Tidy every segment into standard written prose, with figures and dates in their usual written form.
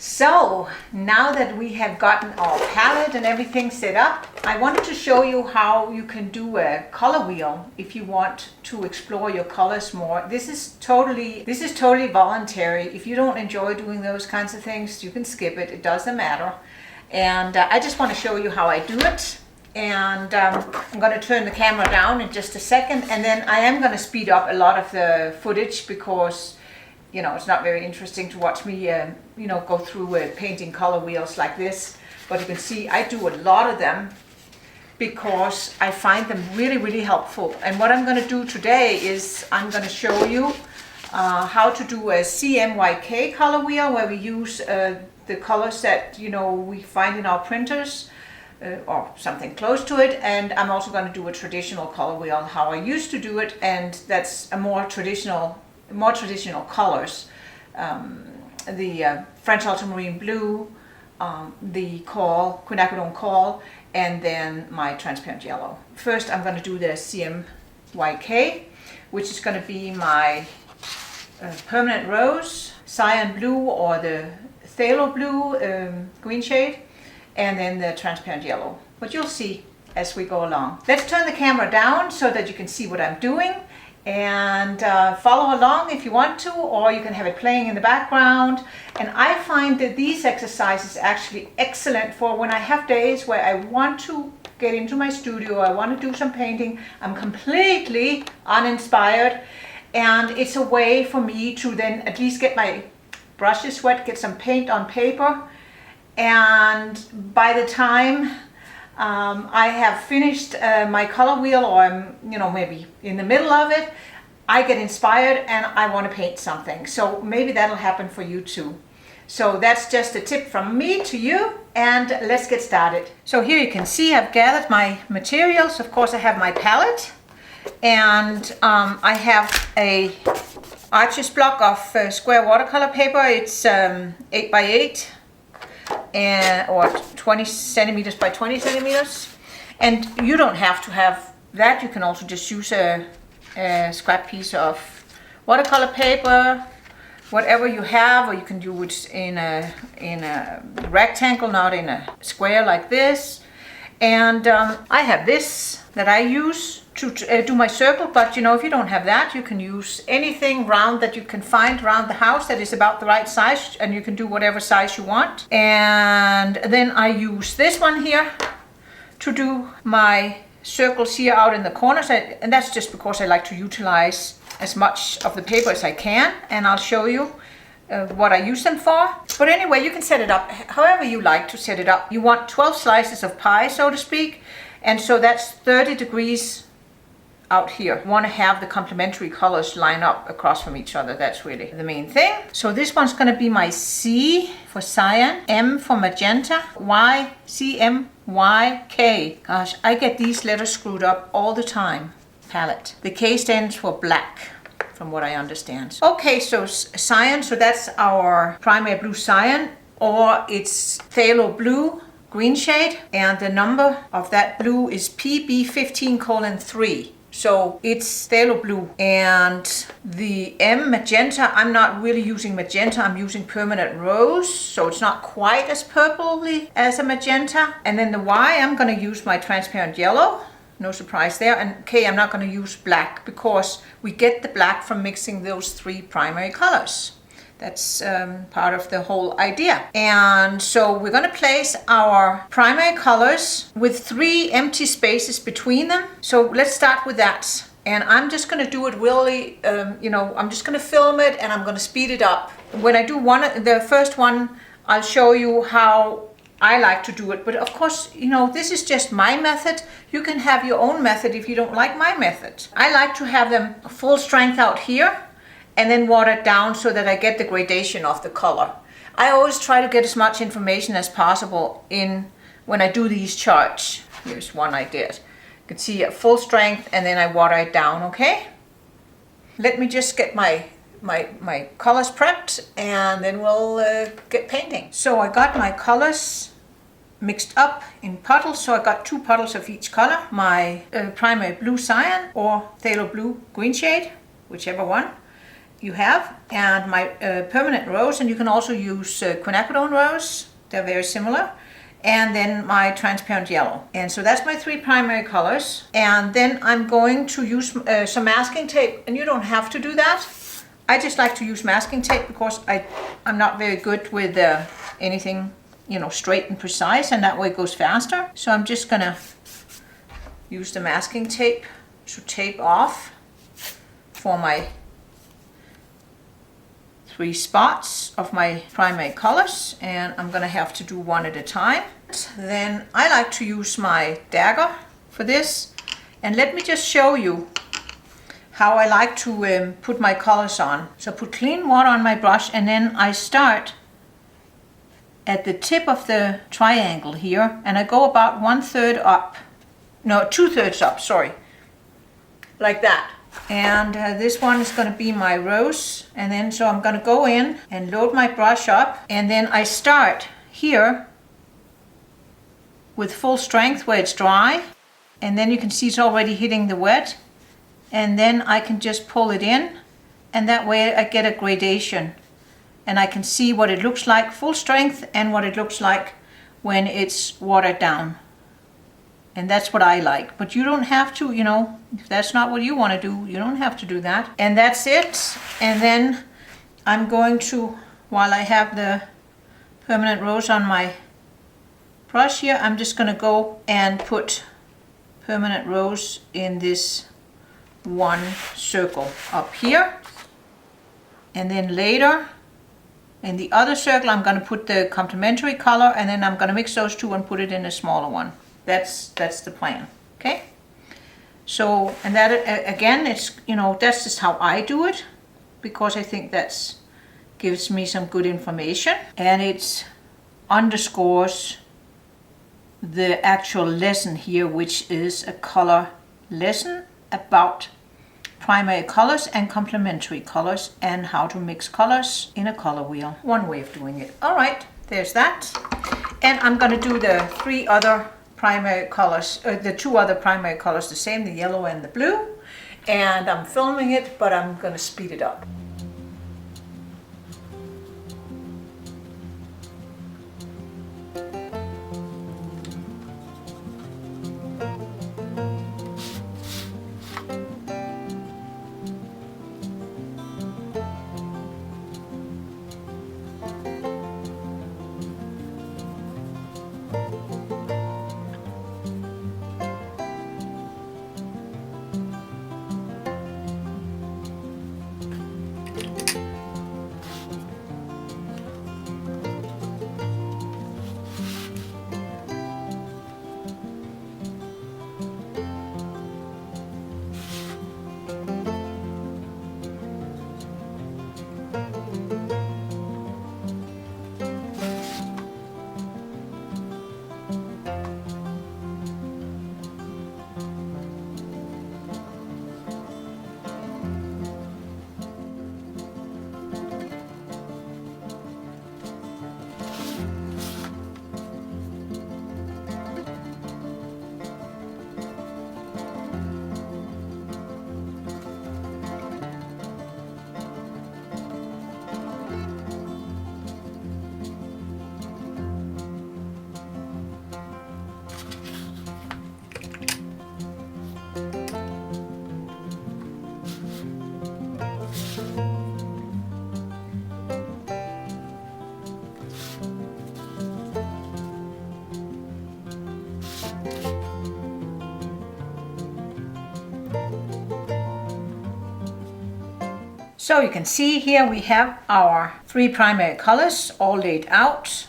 So now that we have gotten our palette and everything set up, I wanted to show you how you can do a color wheel if you want to explore your colors more. This is totally voluntary. If you don't enjoy doing those kinds of things, you can skip it. It doesn't matter. And I just want to show you how I do it. And I'm going to turn the camera down in just a second, and then I am going to speed up a lot of the footage because it's not very interesting to watch me go through painting color wheels like this. But you can see I do a lot of them because I find them really, really helpful. And what I'm going to do today is I'm going to show you how to do a CMYK color wheel, where we use the colors that we find in our printers. Or something close to it. And I'm also going to do a traditional color wheel, how I used to do it, and that's a more traditional colors. The French ultramarine blue, the quinacridone coral, and then my transparent yellow. First I'm going to do the CMYK, which is going to be my permanent rose, cyan blue, or the phthalo blue green shade, and then the transparent yellow. But you'll see as we go along. Let's turn the camera down so that you can see what I'm doing, and follow along if you want to, or you can have it playing in the background. And I find that these exercises are actually excellent for when I have days where I want to get into my studio, I want to do some painting, I'm completely uninspired, and it's a way for me to then at least get my brushes wet, get some paint on paper. And by the time I have finished my color wheel, or I'm maybe in the middle of it, I get inspired and I want to paint something. So maybe that'll happen for you too. So that's just a tip from me to you, and let's get started. So here you can see I've gathered my materials. Of course I have my palette, and I have a Arches block of square watercolor paper. It's 8 by 8. Or 20 centimeters by 20 centimeters. And you don't have to have that. You can also just use a scrap piece of watercolor paper, whatever you have, or you can do it in a rectangle, not in a square like this. And I have this that I use to do my circle, but if you don't have that, you can use anything round that you can find around the house that is about the right size, and you can do whatever size you want. And then I use this one here to do my circles here out in the corners, and that's just because I like to utilize as much of the paper as I can, and I'll show you what I use them for. But anyway, you can set it up however you like to set it up. You want 12 slices of pie, so to speak, and so that's 30 degrees out here. You want to have the complementary colors line up across from each other. That's really the main thing. So this one's going to be my C for cyan, M for magenta, Y, CMYK. Gosh, I get these letters screwed up all the time. Palette. The K stands for black, from what I understand. Okay, so cyan, so that's our primary blue cyan, or it's phthalo blue green shade, and the number of that blue is PB15:3. So it's phthalo blue. And the M magenta, I'm not really using magenta, I'm using permanent rose, so it's not quite as purpley as a magenta. And then the Y, I'm going to use my transparent yellow, no surprise there. And K, I'm not going to use black because we get the black from mixing those three primary colors. That's part of the whole idea. And so we're going to place our primary colors with 3 empty spaces between them. So let's start with that. And I'm just going to do it really, I'm just going to film it and I'm going to speed it up. When I do the first one, I'll show you how I like to do it. But of course, this is just my method. You can have your own method if you don't like my method. I like to have them full strength out here, and then water it down so that I get the gradation of the color. I always try to get as much information as possible in when I do these charts. Here's one I did. You can see at full strength, and then I water it down, okay? Let me just get my colors prepped, and then we'll get painting. So I got my colors mixed up in puddles, so I got 2 puddles of each color. My primary blue cyan, or phthalo blue green shade, whichever one. you have, and my permanent rose, and you can also use quinacridone rose. They're very similar. And then my transparent yellow. And so that's my 3 primary colors. And then I'm going to use some masking tape, and you don't have to do that. I just like to use masking tape because I'm not very good with anything, you know, straight and precise, and that way it goes faster. So I'm just gonna use the masking tape to tape off for my 3 spots of my primary colors, and I'm gonna have to do one at a time. Then I like to use my dagger for this, and let me just show you how I like to put my colors on. So put clean water on my brush, and then I start at the tip of the triangle here, and I go about 1/3 up, no, 2/3 up, sorry, like that. And this one is going to be my rose, and then so I'm going to go in and load my brush up, and then I start here with full strength where it's dry, and then you can see it's already hitting the wet, and then I can just pull it in, and that way I get a gradation, and I can see what it looks like full strength and what it looks like when it's watered down. And that's what I like. But you don't have to, you know, if that's not what you want to do, you don't have to do that. And that's it. And then I'm going to, while I have the permanent rose on my brush here, I'm just going to go and put permanent rose in this one circle up here. And then later, in the other circle, I'm going to put the complementary color, and then I'm going to mix those two and put it in a smaller one. That's the plan, okay? So, and that again, it's, you know, that's just how I do it, because I think that's gives me some good information, and it underscores the actual lesson here, which is a color lesson about primary colors and complementary colors and how to mix colors in a color wheel. One way of doing it. All right, there's that. And I'm going to do the 3 other primary colors, the 2 other primary colors the same, the yellow and the blue. And I'm filming it, but I'm going to speed it up. So you can see here we have our 3 primary colors all laid out,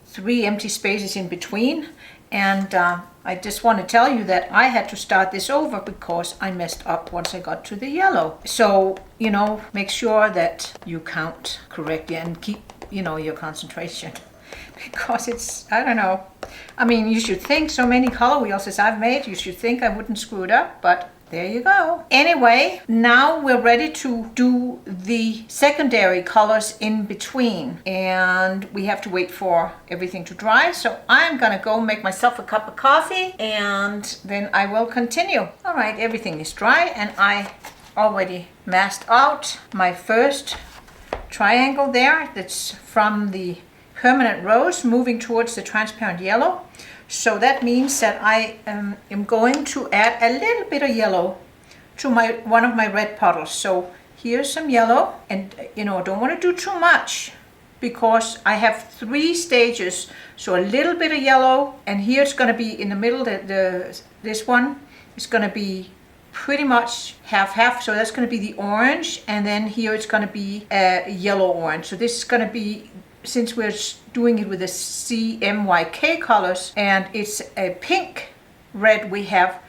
3 empty spaces in between, and I just want to tell you that I had to start this over because I messed up once I got to the yellow. So, you know, make sure that you count correctly and keep, you know, your concentration. Because it's, I don't know, I mean, you should think so many color wheels as I've made, you should think I wouldn't screw it up, but there you go. Anyway, now we're ready to do the secondary colors in between, and we have to wait for everything to dry. So I'm gonna go make myself a cup of coffee, and then I will continue. All right, everything is dry, and I already masked out my first triangle there. That's from the permanent rose moving towards the transparent yellow. So that means that I am going to add a little bit of yellow to one of my red puddles. So here's some yellow, and don't want to do too much because I have 3 stages. So a little bit of yellow, and here it's going to be in the middle. This one is going to be pretty much half. So that's going to be the orange, and then here it's going to be a yellow orange. So this is going to be, since we're doing it with the CMYK colors and it's a pink red we have,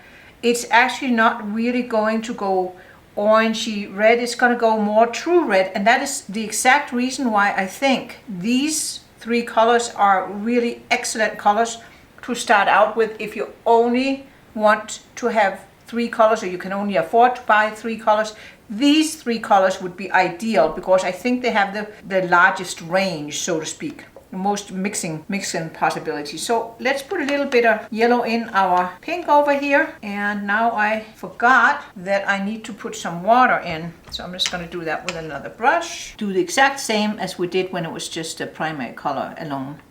it's actually not really going to go orangey red. It's going to go more true red, and that is the exact reason why I think these 3 colors are really excellent colors to start out with. If you only want to have 3 colors, or you can only afford to buy 3 colors, these 3 colors would be ideal because I think they have the largest range, so to speak, the most mixing possibilities. So let's put a little bit of yellow in our pink over here. And now I forgot that I need to put some water in. So I'm just going to do that with another brush. Do the exact same as we did when it was just a primary color alone.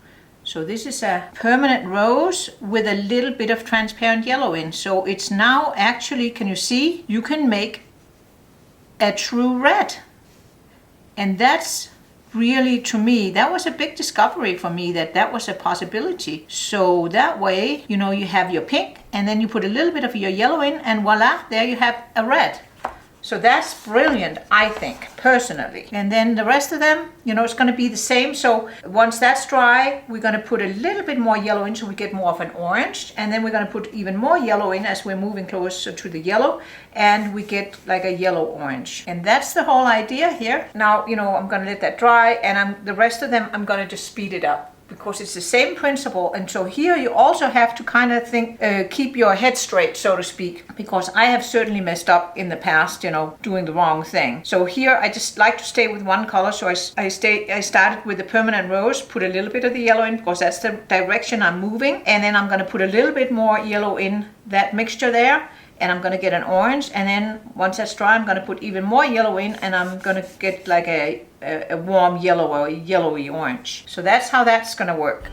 So this is a permanent rose with a little bit of transparent yellow in. So it's now actually, can you see? You can make a true red. And that's really, to me, that was a big discovery for me, that was a possibility. So that way, you have your pink, and then you put a little bit of your yellow in, and voila, there you have a red. So that's brilliant, I think, personally. And then the rest of them, it's going to be the same. So once that's dry, we're going to put a little bit more yellow in so we get more of an orange. And then we're going to put even more yellow in as we're moving closer to the yellow. And we get like a yellow orange. And that's the whole idea here. Now, I'm going to let that dry. And the rest of them, I'm going to just speed it up, because it's the same principle. And so here you also have to kind of think, keep your head straight, so to speak, because I have certainly messed up in the past, doing the wrong thing. So here I just like to stay with one color. So I started with the permanent rose, put a little bit of the yellow in because that's the direction I'm moving. And then I'm going to put a little bit more yellow in that mixture there. And I'm going to get an orange, and then once that's dry, I'm going to put even more yellow in, and I'm going to get like a warm yellow or a yellowy orange. So that's how that's going to work.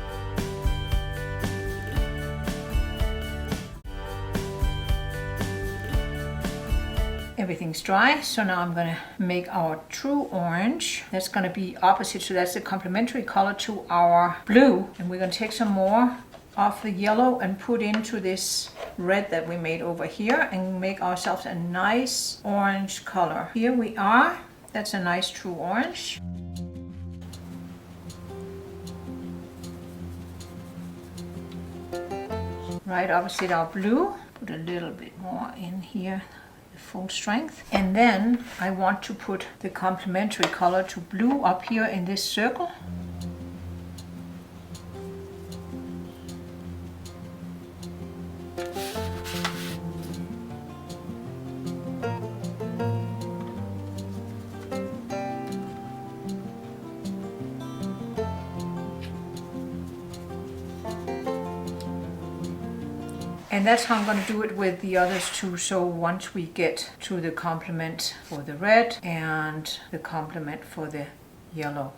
Everything's dry, so now I'm going to make our true orange. That's going to be opposite, so that's the complementary color to our blue. And we're going to take some more of the yellow and put into this red that we made over here and make ourselves a nice orange color. Here we are. That's a nice true orange. Right opposite our blue. Put a little bit more in here, the full strength. And then I want to put the complementary color to blue up here in this circle. And that's how I'm going to do it with the others too. So once we get to the complement for the red and the complement for the yellow,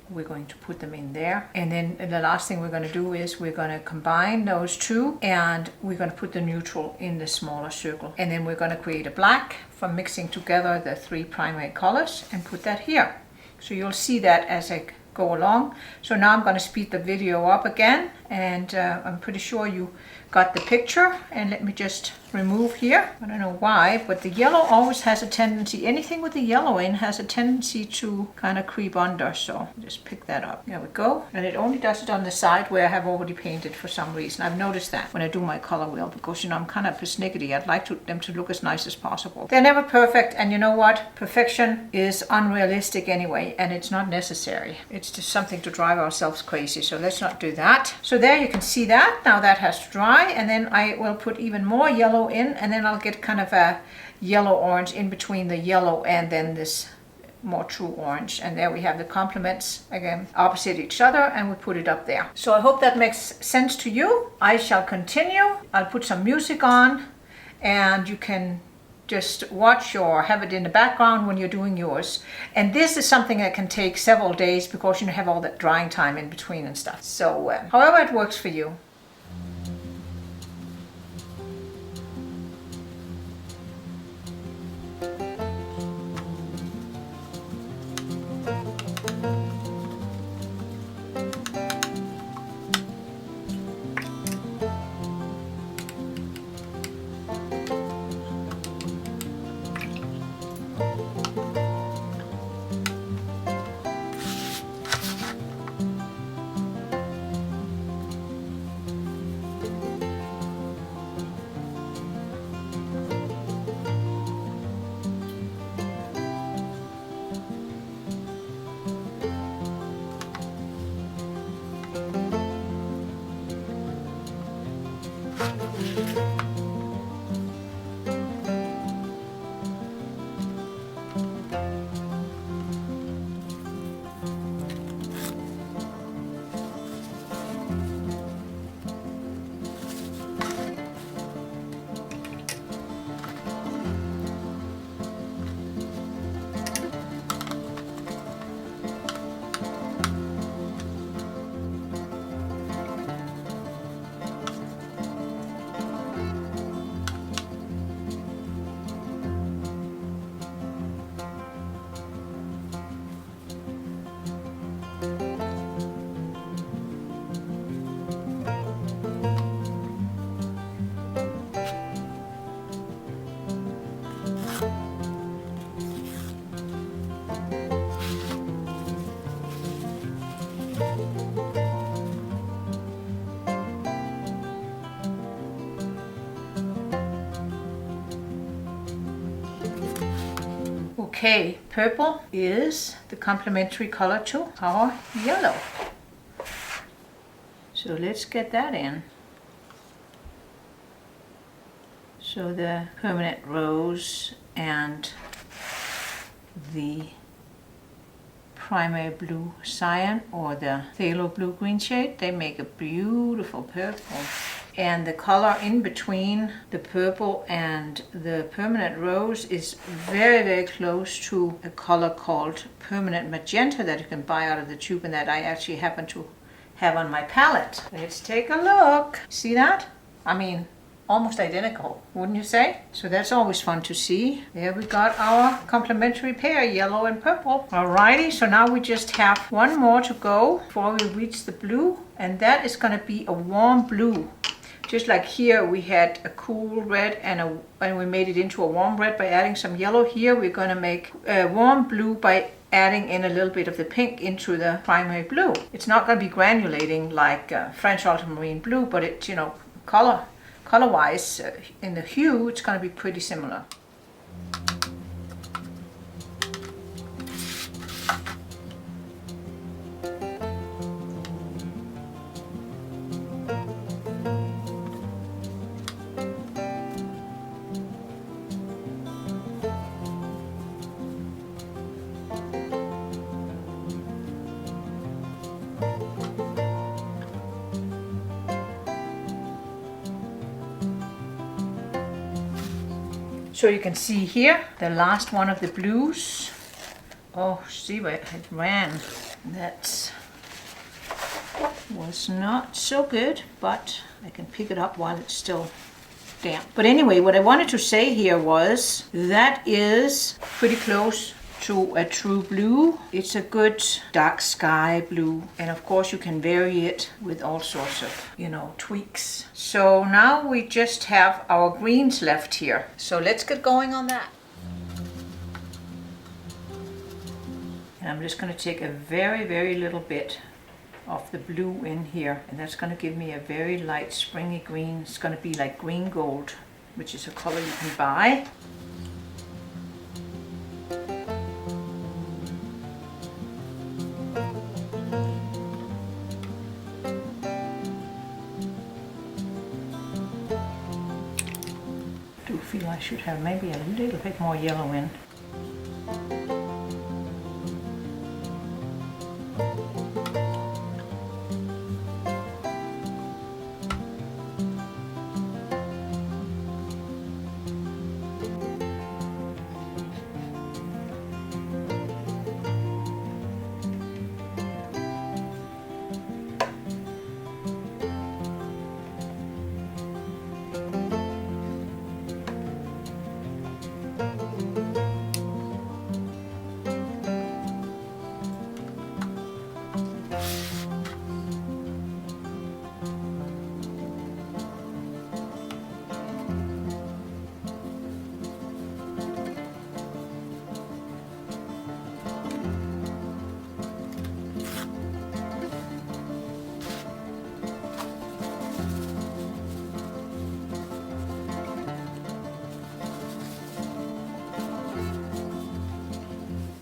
we're going to put them in there. And then the last thing we're going to do is we're going to combine those two, and we're going to put the neutral in the smaller circle. And then we're going to create a black from mixing together the 3 primary colors and put that here. So you'll see that as I go along. So now I'm going to speed the video up again, and I'm pretty sure you got the picture. And let me just remove here. I don't know why, but the yellow always has a tendency, anything with the yellow in has a tendency to kind of creep under. So just pick that up. There we go. And it only does it on the side where I have already painted for some reason. I've noticed that when I do my color wheel, because I'm kind of persnickety. I'd like them to look as nice as possible. They're never perfect, and you know what? Perfection is unrealistic anyway, and it's not necessary. It's just something to drive ourselves crazy. So let's not do that. So there you can see that. Now that has to dry, and then I will put even more yellow in, and then I'll get kind of a yellow orange in between the yellow and then this more true orange. And there we have the complements again opposite each other, and we put it up there. So I hope that makes sense to you. I shall continue. I'll put some music on, and you can just watch or have it in the background when you're doing yours. And this is something that can take several days because you have all that drying time in between and stuff. So however it works for you. Okay, purple is the complementary color to our yellow. So let's get that in. So the permanent rose and the primary blue cyan or the phthalo blue green shade, they make a beautiful purple. And the color in between the purple and the permanent rose is very, very close to a color called permanent magenta that you can buy out of the tube and that I actually happen to have on my palette. Let's take a look. See that? I mean, almost identical, wouldn't you say? So that's always fun to see. There we got our complementary pair, yellow and purple. Alrighty, so now we just have one more to go before we reach the blue, and that is going to be a warm blue. Just like here we had a cool red and we made it into a warm red by adding some yellow. Here we're going to make a warm blue by adding in a little bit of the pink into the primary blue. It's not going to be granulating like French ultramarine blue, but it's, you know, color-wise, in the hue, it's going to be pretty similar. So you can see here, the last one of the blues. Oh, see where it ran. That was not so good, but I can pick it up while it's still damp. But anyway, what I wanted to say here was that is pretty close to a true blue. It's a good dark sky blue, and of course you can vary it with all sorts of, you know, tweaks. So now we just have our greens left here. So let's get going on that. And I'm just going to take a very, very little bit of the blue in here, and that's going to give me a very light springy green. It's going to be like green gold, which is a color you can buy. I do feel I should have maybe a little bit more yellow in.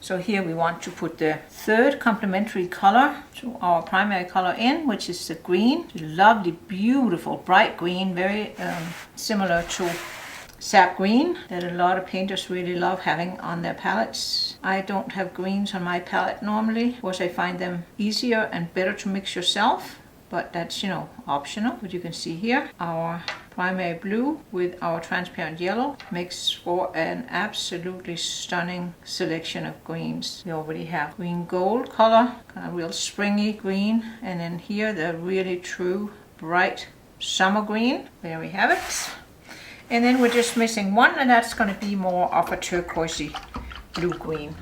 So here we want to put the third complementary color to our primary color in, which is the green. It's a lovely, beautiful, bright green, very similar to sap green that a lot of painters really love having on their palettes. I don't have greens on my palette normally, because I find them easier and better to mix yourself, but that's, you know, optional. But you can see here our primary blue with our transparent yellow makes for an absolutely stunning selection of greens. We already have green gold color, kind of real springy green, and then here the really true bright summer green. There we have it. And then we're just missing one, and that's going to be more of a turquoisey blue-green.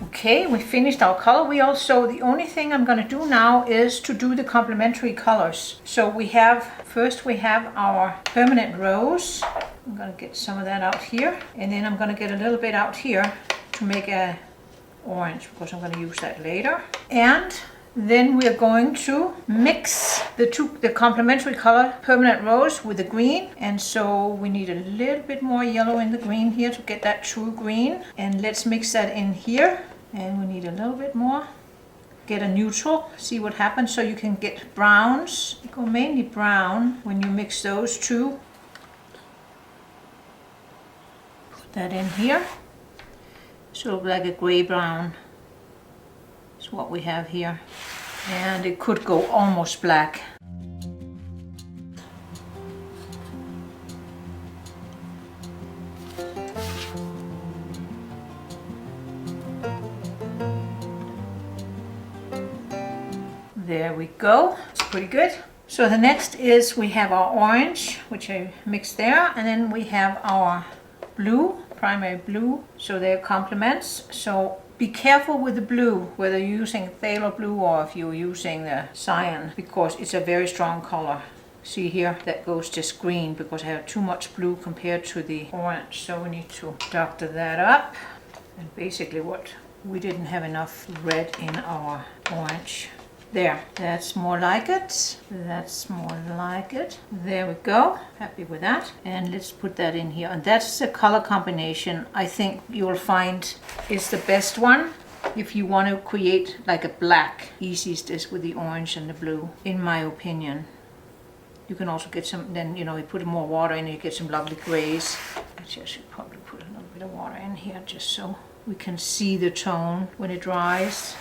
Okay, we finished our color wheel, so the only thing I'm going to do now is to do the complementary colors. So first we have our permanent rose. I'm going to get some of that out here, and then I'm going to get a little bit out here to make a orange, because I'm going to use that later. And then we're going to mix the complementary color permanent rose with the green, and so we need a little bit more yellow in the green here to get that true green. And let's mix that in here. And we need a little bit more. Get a neutral, see what happens. So you can get browns. You go mainly brown when you mix those two. Put that in here. Sort of like a gray brown is what we have here. And it could go almost black. There we go, it's pretty good. So the next is we have our orange, which I mixed there, and then we have our blue, primary blue, so they're complements. So be careful with the blue, whether you're using phthalo blue or if you're using the cyan, because it's a very strong color. See here, that goes just green because I have too much blue compared to the orange, so we need to doctor that up. And basically we didn't have enough red in our orange. There, that's more like it. That's more like it. There we go. Happy with that. And let's put that in here. And that's the color combination I think you'll find is the best one if you want to create like a black. Easiest is with the orange and the blue, in my opinion. You can also get some, then you put more water in, you get some lovely grays. Actually, I should probably put a little bit of water in here just so we can see the tone when it dries.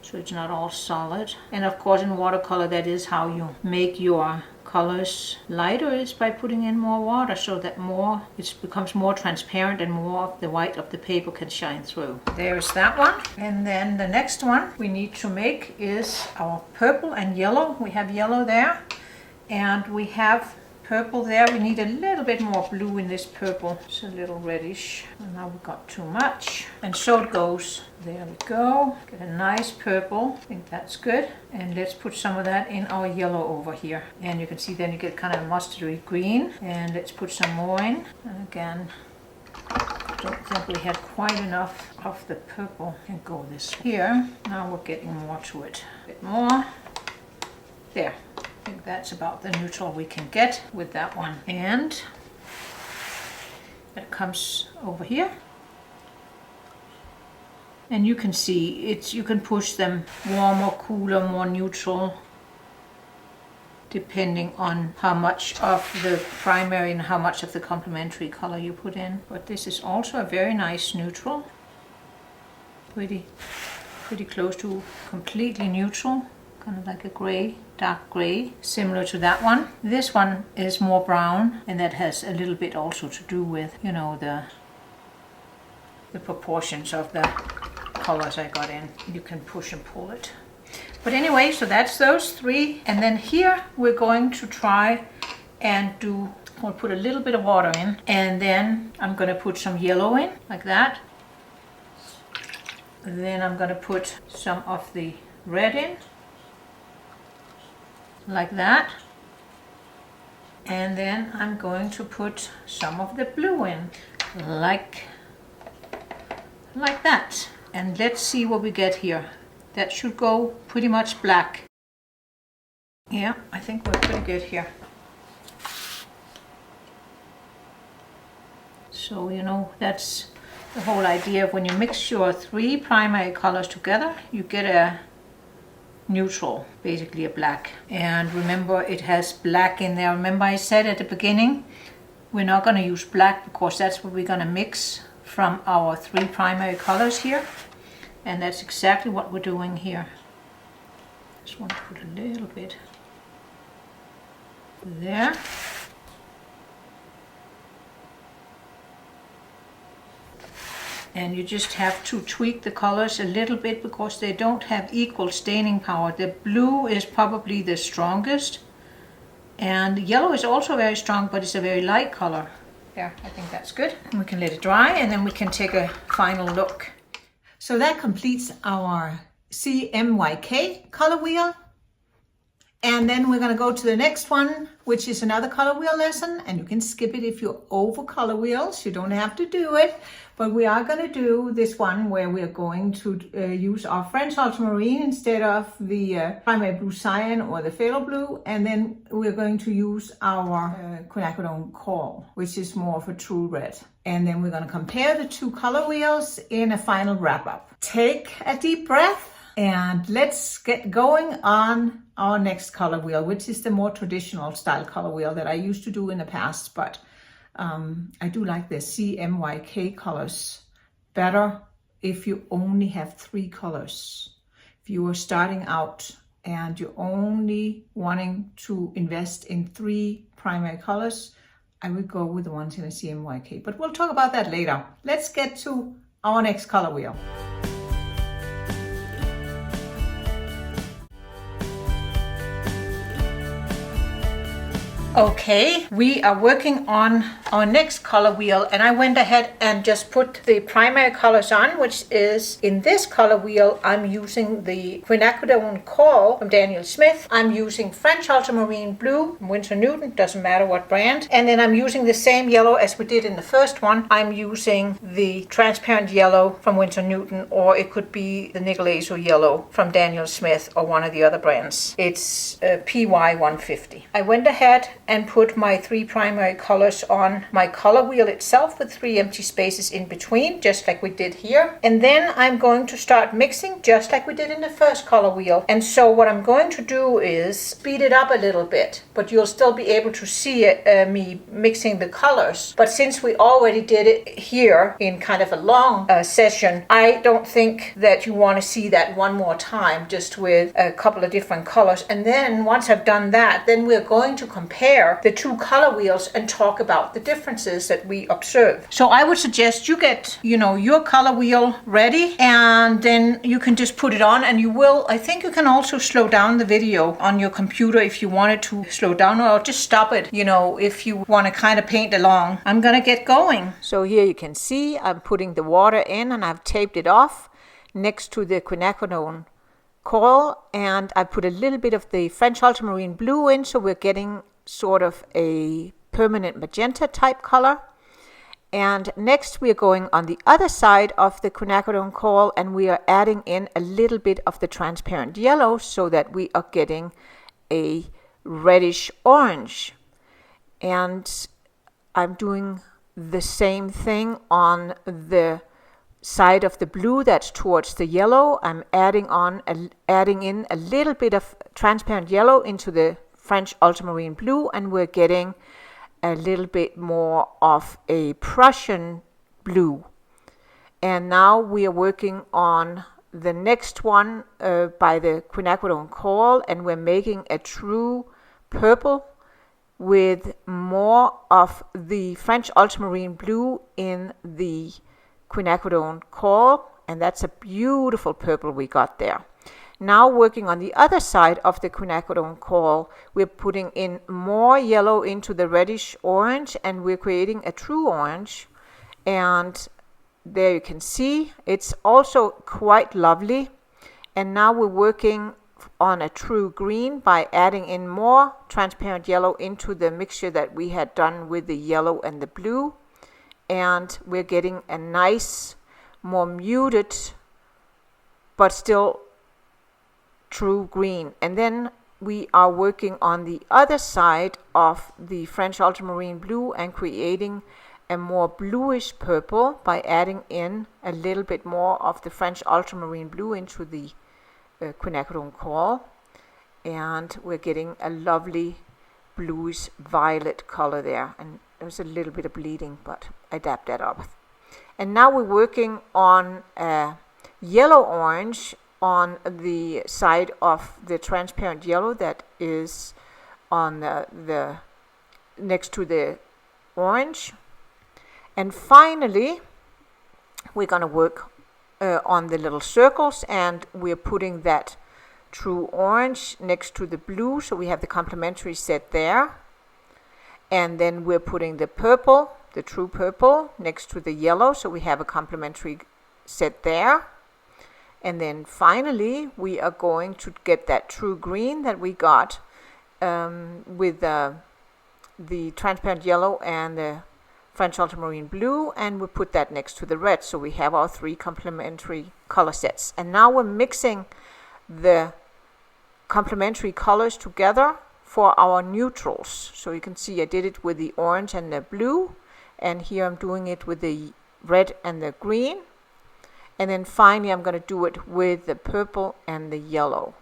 So it's not all solid. And of course in watercolor, that is how you make your colors lighter, is by putting in more water, so that it becomes more transparent and more of the white of the paper can shine through. There's that one. And then the next one we need to make is our purple and yellow. We have yellow there and we have purple there. We need a little bit more blue in this purple. It's a little reddish. And now we've got too much. And so it goes. There we go. Get a nice purple. I think that's good. And let's put some of that in our yellow over here. And you can see then you get kind of mustardy green. And let's put some more in. And again, I don't think we had quite enough of the purple. And go this here. Now we're getting more to it. A bit more. There. I think that's about the neutral we can get with that one. And that comes over here. And you can see you can push them warmer, cooler, more neutral. depending on how much of the primary and how much of the complementary color you put in. But this is also a very nice neutral. Pretty close to completely neutral, kind of like a gray, dark gray, similar to that one. This one is more brown, and that has a little bit also to do with, you know, the proportions of the colors I got in. You can push and pull it. But anyway, so that's those three. And then here we're going to try and we'll put a little bit of water in, and then I'm going to put some yellow in, like that. Then I'm going to put some of the red in, like that. And then I'm going to put some of the blue in, like that. And let's see what we get here. That should go pretty much black. Yeah, I think we're pretty good here. So, you know, that's the whole idea of when you mix your three primary colors together, you get a neutral, basically a black. And remember, it has black in there. Remember I said at the beginning, we're not going to use black because that's what we're going to mix from our three primary colors here. And that's exactly what we're doing here. Just want to put a little bit there. And you just have to tweak the colors a little bit because they don't have equal staining power. The blue is probably the strongest, and yellow is also very strong, but it's a very light color. There, I think that's good. We can let it dry, and then we can take a final look. So that completes our CMYK color wheel. And then we're going to go to the next one, which is another color wheel lesson. And you can skip it if you're over color wheels. You don't have to do it. But we are going to do this one where we are going to use our French ultramarine instead of the primary blue cyan or the phthalo blue. And then we're going to use our quinacridone coral, which is more of a true red. And then we're going to compare the two color wheels in a final wrap up. Take a deep breath. And let's get going on our next color wheel, which is the more traditional style color wheel that I used to do in the past. But I do like the CMYK colors better if you only have three colors. If you are starting out and you're only wanting to invest in three primary colors, I would go with the ones in the CMYK. But we'll talk about that later. Let's get to our next color wheel. Okay, we are working on our next color wheel, and I went ahead and just put the primary colors on, which is in this color wheel. I'm using the quinacridone coral from Daniel Smith. I'm using French ultramarine blue from Winsor Newton, doesn't matter what brand. And then I'm using the same yellow as we did in the first one. I'm using the transparent yellow from Winsor Newton, or it could be the Nichols yellow from Daniel Smith or one of the other brands. It's PY150. I went ahead and put my three primary colors on my color wheel itself with 3 empty spaces in between, just like we did here. And then I'm going to start mixing just like we did in the first color wheel. And so what I'm going to do is speed it up a little bit, but you'll still be able to see me mixing the colors. But since we already did it here in kind of a long session, I don't think that you want to see that one more time just with a couple of different colors. And then once I've done that, then we're going to compare the two color wheels and talk about the differences that we observe. So I would suggest you get, your color wheel ready, and then you can just put it on, and I think you can also slow down the video on your computer if you wanted to slow down, or just stop it, if you want to kind of paint along. I'm gonna get going. So here you can see I'm putting the water in, and I've taped it off next to the quinacridone coral, and I put a little bit of the French ultramarine blue in, so we're getting sort of a permanent magenta type color. And next we are going on the other side of the quinacridone coral, and we are adding in a little bit of the transparent yellow so that we are getting a reddish orange. And I'm doing the same thing on the side of the blue that's towards the yellow. I'm adding in a little bit of transparent yellow into the French ultramarine blue, and we're getting a little bit more of a Prussian blue. And now we are working on the next one by the quinacridone coral, and we're making a true purple with more of the French ultramarine blue in the quinacridone coral, and that's a beautiful purple we got there. Now working on the other side of the quinacridone coral, we're putting in more yellow into the reddish orange, and we're creating a true orange. And there you can see it's also quite lovely. And now we're working on a true green by adding in more transparent yellow into the mixture that we had done with the yellow and the blue, and we're getting a nice, more muted but still true green. And then we are working on the other side of the French ultramarine blue and creating a more bluish purple by adding in a little bit more of the French ultramarine blue into the quinacridone coral, and we're getting a lovely bluish violet color there. And there's a little bit of bleeding, but I dabbed that up. And now we're working on a yellow orange on the side of the transparent yellow that is on the next to the orange. And finally we're going to work on the little circles, and we're putting that true orange next to the blue, so we have the complementary set there. And then we're putting the purple, the true purple, next to the yellow, so we have a complementary set there. And then finally we are going to get that true green that we got with the transparent yellow and the French ultramarine blue, and we put that next to the red, so we have our three complementary color sets. And now we're mixing the complementary colors together for our neutrals. So you can see I did it with the orange and the blue, and here I'm doing it with the red and the green. And then finally I'm going to do it with the purple and the yellow.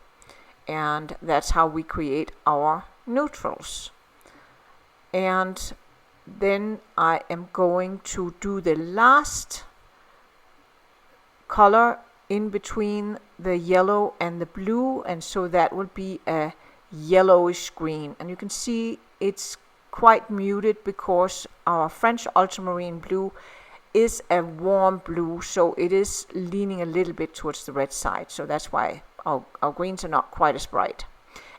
And that's how we create our neutrals. And then I am going to do the last color in between the yellow and the blue, and so that will be a yellowish green. And you can see it's quite muted because our French ultramarine blue is a warm blue, so it is leaning a little bit towards the red side, so that's why our greens are not quite as bright.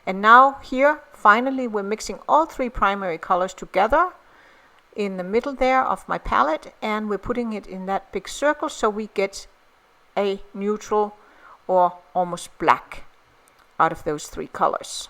And now here finally we're mixing all three primary colors together in the middle there of my palette, and we're putting it in that big circle so we get a neutral or almost black out of those three colors.